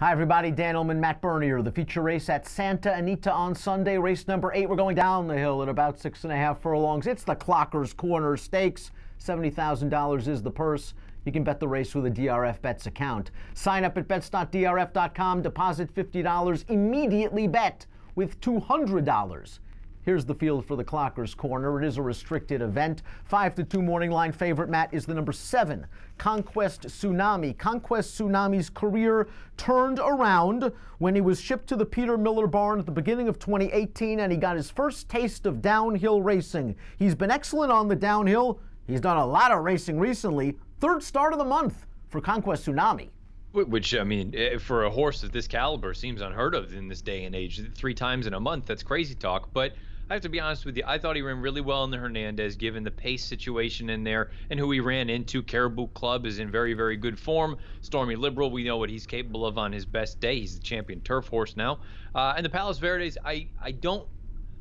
Hi everybody, Dan Illman, Matt Bernier. The feature race at Santa Anita on Sunday, race number 8. We're going down the hill at about 6.5 furlongs. It's the Clocker's Corner Stakes. $70,000 is the purse. You can bet the race with a DRF Bets account. Sign up at bets.drf.com, deposit $50, immediately bet with $200. Here's the field for the Clocker's Corner. It is a restricted event. 5-2 morning line favorite, Matt, is the number 7, Conquest Tsunami. Conquest Tsunami's career turned around when he was shipped to the Peter Miller barn at the beginning of 2018, and he got his first taste of downhill racing. He's been excellent on the downhill. He's done a lot of racing recently. Third start of the month for Conquest Tsunami. Which, I mean, for a horse of this caliber seems unheard of in this day and age. 3 times in a month, that's crazy talk. But I have to be honest with you, I thought he ran really well in the Hernandez, given the pace situation in there and who he ran into. Caribou Club is in very, very good form. Stormy Liberal, we know what he's capable of on his best day. He's the champion turf horse now. And the Palos Verdes, I don't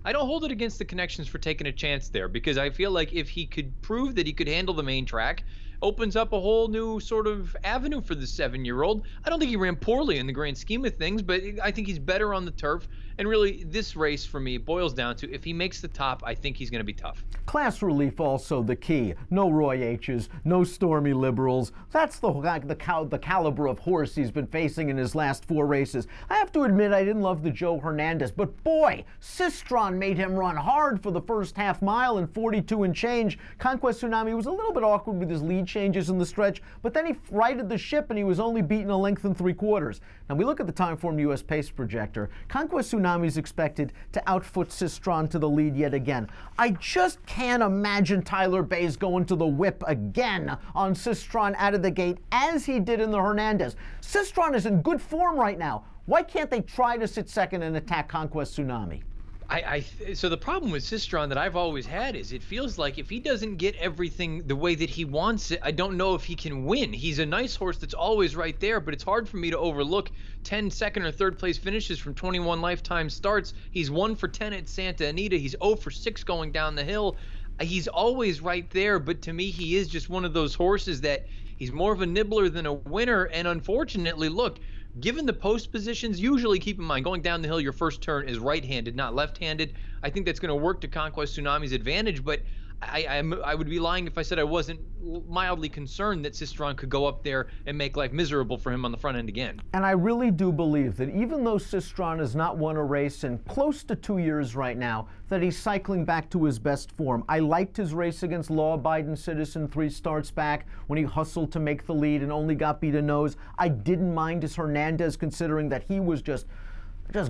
hold it against the Connections for taking a chance there, because I feel like if he could prove that he could handle the main track, opens up a whole new sort of avenue for the 7-year-old. I don't think he ran poorly in the grand scheme of things, but I think he's better on the turf. And really, this race for me boils down to, if he makes the top, I think he's going to be tough. Class relief also the key. No Roy H's, no Stormy Liberals. That's the caliber of horse he's been facing in his last 4 races. I have to admit, I didn't love the Joe Hernandez, but boy, Sistron made him run hard for the first half mile in 42 and change. Conquest Tsunami was a little bit awkward with his lead changes in the stretch, but then he righted the ship and he was only beaten a length and 3/4. Now we look at the Timeform US pace projector. Conquest Tsunami is expected to outfoot Sistron to the lead yet again. I just can't imagine Tyler Bays going to the whip again on Sistron out of the gate as he did in the Hernandez. Sistron is in good form right now. Why can't they try to sit second and attack Conquest Tsunami? So the problem with Sistron that I've always had is it feels like if he doesn't get everything the way that he wants it, I don't know if he can win. He's a nice horse that's always right there, but it's hard for me to overlook 10 second or third place finishes from 21 lifetime starts. He's 1 for 10 at Santa Anita. He's 0 for 6 going down the hill. He's always right there, but to me, he is just one of those horses that he's more of a nibbler than a winner. And unfortunately, look, given the post positions, usually keep in mind, going down the hill, your first turn is right-handed, not left-handed. I think that's going to work to Conquest Tsunami's advantage, but I would be lying if I said I wasn't mildly concerned that Sistron could go up there and make life miserable for him on the front end again. And I really do believe that even though Sistron has not won a race in close to 2 years right now, that he's cycling back to his best form. I liked his race against law-abiding citizen 3 starts back when he hustled to make the lead and only got beat a nose. I didn't mind his Hernandez, considering that he was just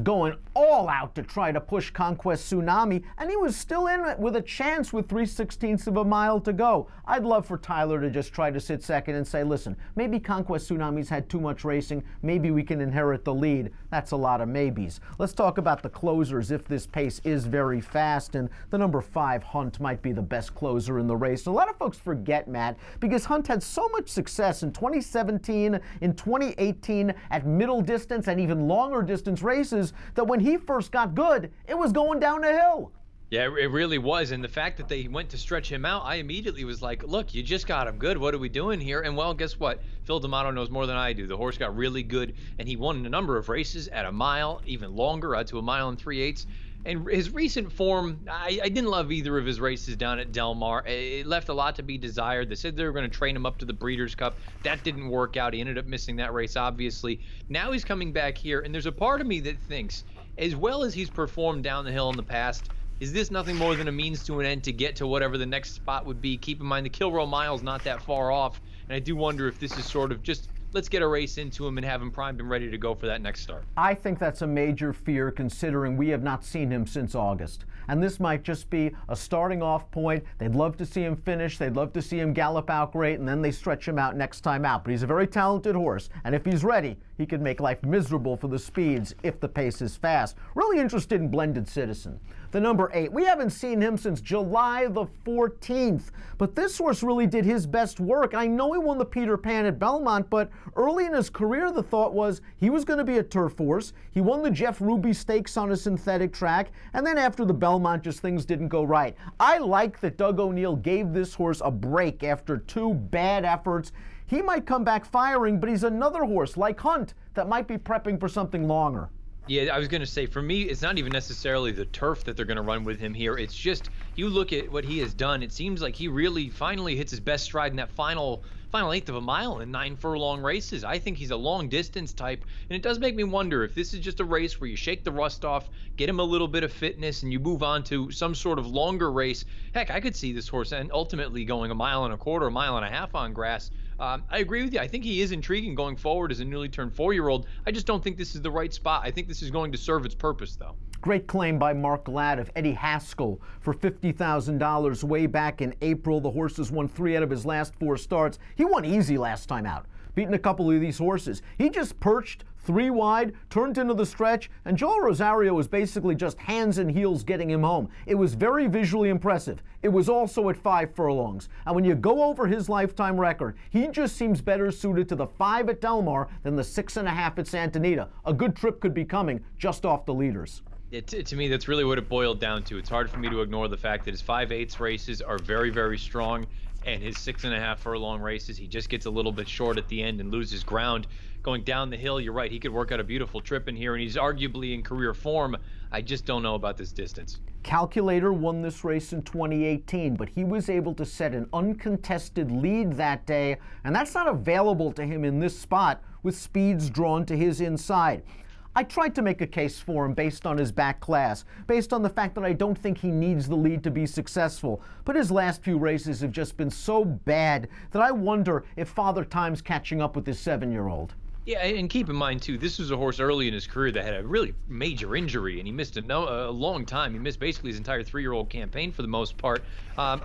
going all out to try to push Conquest Tsunami, and he was still in it with a chance with 3/16 of a mile to go. I'd love for Tyler to just try to sit second and say, listen, maybe Conquest Tsunami's had too much racing, maybe we can inherit the lead. That's a lot of maybes. Let's talk about the closers if this pace is very fast, and the number 5, Hunt, might be the best closer in the race. A lot of folks forget, Matt, because Hunt had so much success in 2017, in 2018, at middle distance and even longer distance races, that when he first got good, it was going down a hill. Yeah, it really was. And the fact that they went to stretch him out, I immediately was like, look, you just got him good. What are we doing here? And well, guess what? Phil D'Amato knows more than I do. The horse got really good, and he won a number of races at a mile, even longer, to a mile and 3/8. And his recent form, I didn't love either of his races down at Del Mar. It left a lot to be desired. They said they were going to train him up to the Breeders' Cup. That didn't work out. He ended up missing that race, obviously. Now he's coming back here, and there's a part of me that thinks, as well as he's performed down the hill in the past, is this nothing more than a means to an end to get to whatever the next spot would be? Keep in mind, the Kilroe Mile's not that far off, and I do wonder if this is sort of just, let's get a race into him and have him primed and ready to go for that next start. I think that's a major fear, considering we have not seen him since August. And this might just be a starting off point. They'd love to see him finish. They'd love to see him gallop out great, and then they stretch him out next time out. But he's a very talented horse, and if he's ready, he could make life miserable for the speeds if the pace is fast. Really interested in Blended Citizen. The number 8, we haven't seen him since July the 14th, but this horse really did his best work. I know he won the Peter Pan at Belmont, but early in his career, the thought was he was going to be a turf horse. He won the Jeff Ruby Stakes on a synthetic track, and then after the Belmont, just things didn't go right. I like that Doug O'Neill gave this horse a break after 2 bad efforts. he might come back firing, but he's another horse, like Hunt, that might be prepping for something longer. Yeah, I was going to say, for me, it's not even necessarily the turf that they're going to run with him here. It's just, you look at what he has done, it seems like he really finally hits his best stride in that final eighth of a mile in 9 furlong races. I think he's a long distance type, and it does make me wonder if this is just a race where you shake the rust off, get him a little bit of fitness, and you move on to some sort of longer race. Heck, I could see this horse and ultimately going 1.25 miles, 1.5 miles on grass. I agree with you. I think he is intriguing going forward as a newly turned 4-year-old. I just don't think this is the right spot. I think this is going to serve its purpose, though. Great claim by Mark Ladd of Eddie Haskell for $50,000 way back in April. The horse has won 3 out of his last 4 starts. He won easy last time out, beating a couple of these horses. He just perched 3 wide, turned into the stretch, and Joel Rosario was basically just hands and heels getting him home. It was very visually impressive. It was also at 5 furlongs. And when you go over his lifetime record, he just seems better suited to the 5 at Del Mar than the 6.5 at Santa Anita. A good trip could be coming just off the leaders. To me, that's really what it boiled down to. It's hard for me to ignore the fact that his 5/8 races are very, very strong, and his 6.5 furlong races, he just gets a little bit short at the end and loses ground. Going down the hill, you're right, he could work out a beautiful trip in here, and he's arguably in career form. I just don't know about this distance. Calculator won this race in 2018, but he was able to set an uncontested lead that day, and that's not available to him in this spot with speeds drawn to his inside. I tried to make a case for him based on his back class, based on the fact that I don't think he needs the lead to be successful. But his last few races have just been so bad that I wonder if Father Time's catching up with his 7-year-old. Yeah, and keep in mind, too, this was a horse early in his career that had a really major injury, and he missed a long time. He missed basically his entire 3-year-old campaign for the most part.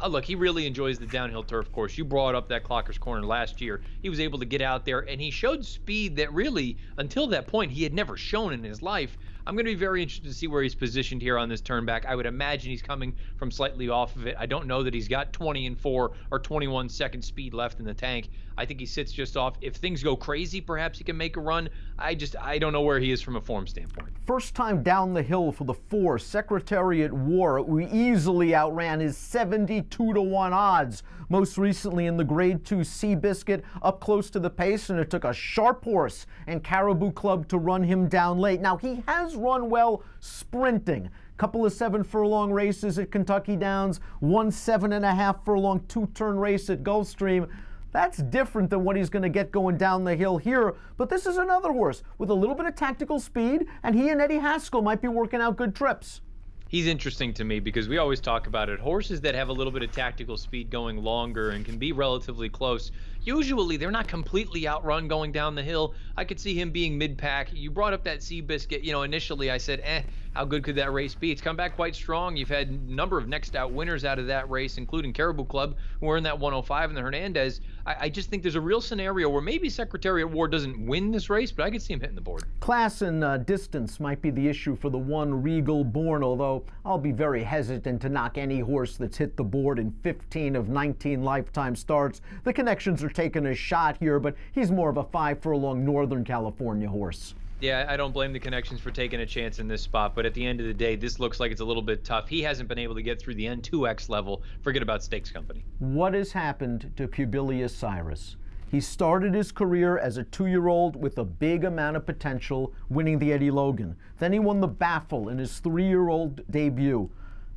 Look, he really enjoys the downhill turf course. You brought up that Clocker's Corner last year. He was able to get out there, and he showed speed that really, until that point, he had never shown in his life. I'm going to be very interested to see where he's positioned here on this turn back. I would imagine he's coming from slightly off of it. I don't know that he's got 20-4 or 21-second speed left in the tank. I think he sits just off. If things go crazy, perhaps he can make a run. I don't know where he is from a form standpoint. First time down the hill for the 4, Secretariat War. We easily outran his 72-1 odds. Most recently in the Grade 2 Seabiscuit, up close to the pace, and it took a sharp horse and Caribou Club to run him down late. Now, he has run well sprinting. Couple of 7 furlong races at Kentucky Downs, 1 7.5 furlong 2-turn race at Gulfstream. That's different than what he's going to get going down the hill here, but this is another horse with a little bit of tactical speed, and he and Eddie Haskell might be working out good trips. He's interesting to me because we always talk about it. Horses that have a little bit of tactical speed going longer and can be relatively close, usually they're not completely outrun going down the hill. I could see him being mid-pack. You brought up that Seabiscuit. Initially I said, how good could that race be? It's come back quite strong. You've had a number of next out winners out of that race, including Caribou Club, who are in that 105 in the Hernandez. I just think there's a real scenario where maybe Secretariat War doesn't win this race, but I could see him hitting the board. Class and distance might be the issue for the 1 Regal Born, although I'll be very hesitant to knock any horse that's hit the board in 15 of 19 lifetime starts. The connections are taking a shot here, but he's more of a 5 furlong Northern California horse. Yeah, I don't blame the connections for taking a chance in this spot, but at the end of the day, this looks like it's a little bit tough. He hasn't been able to get through the N2X level. Forget about Stakes Company. What has happened to Publius Cyrus? He started his career as a 2-year-old with a big amount of potential, winning the Eddie Logan. Then he won the Baffle in his 3-year-old debut.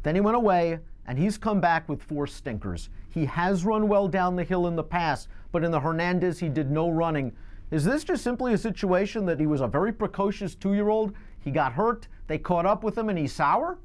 Then he went away, and he's come back with 4 stinkers. He has run well down the hill in the past, but in the Hernandez, he did no running. Is this just simply a situation that he was a very precocious 2-year-old? He got hurt, they caught up with him, and he's sour?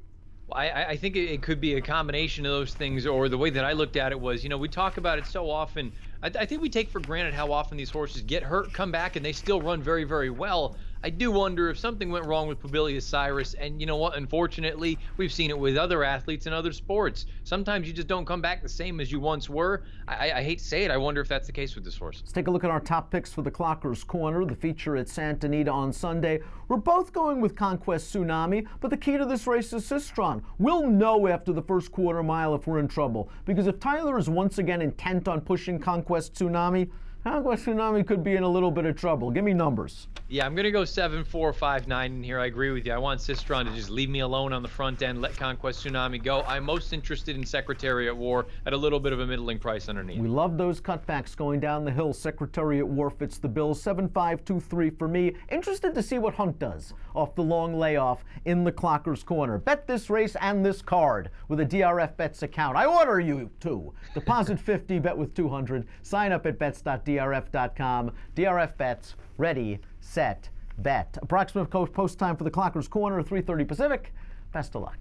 I think it could be a combination of those things, or the way that I looked at it was, we talk about it so often. I think we take for granted how often these horses get hurt, come back, and they still run very, very well. I do wonder if something went wrong with Publius Cyrus, and you know what, unfortunately, we've seen it with other athletes in other sports. Sometimes you just don't come back the same as you once were. I hate to say it, I wonder if that's the case with this horse. Let's take a look at our top picks for the Clocker's Corner, the feature at Santa Anita on Sunday. We're both going with Conquest Tsunami, but the key to this race is Sistron. We'll know after the first quarter mile if we're in trouble, because if Tyler is once again intent on pushing Conquest Tsunami, Conquest Tsunami could be in a little bit of trouble. Give me numbers. Yeah, I'm going to go 7-4-5-9 in here. I agree with you. I want Sistron to just leave me alone on the front end, let Conquest Tsunami go. I'm most interested in Secretariat War at a little bit of a middling price underneath. We love those cutbacks going down the hill. Secretariat War fits the bill. 7-5-2-3 for me. Interested to see what Hunt does off the long layoff in the Clocker's Corner. Bet this race and this card with a DRF Bets account. I order you to. Deposit 50, bet with 200. Sign up at bets.drf.com. DRF Bets, ready, set, bet. Approximate post time for the Clocker's Corner, 3:30 Pacific. Best of luck.